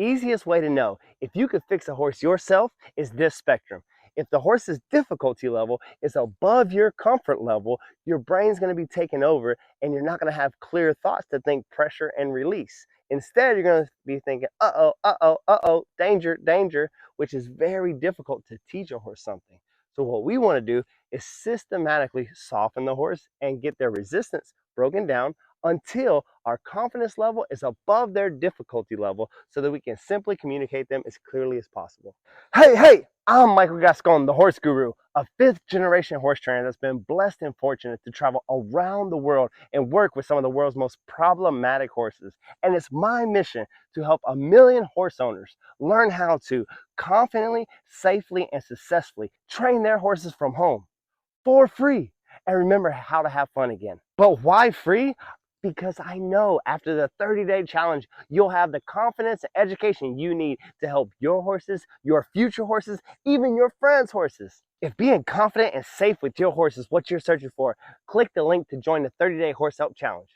easiest way to know if you could fix a horse yourself is this spectrum. If the horse's difficulty level is above your comfort level, your brain's going to be taken over and you're not going to have clear thoughts to think pressure and release. Instead, you're going to be thinking, danger, danger, which is very difficult to teach a horse something. So what we want to do is systematically soften the horse and get their resistance broken down until our confidence level is above their difficulty level so that we can simply communicate them as clearly as possible. Hey, I'm Michael Gascon, the horse guru, a fifth generation horse trainer that's been blessed and fortunate to travel around the world and work with some of the world's most problematic horses. And it's my mission to help 1 million horse owners learn how to confidently, safely, and successfully train their horses from home for free and remember how to have fun again. But why free? Because I know after the 30-day challenge, you'll have the confidence and education you need to help your horses, your future horses, even your friends' horses. If being confident and safe with your horse is what you're searching for, click the link to join the 30-day Horse Help Challenge.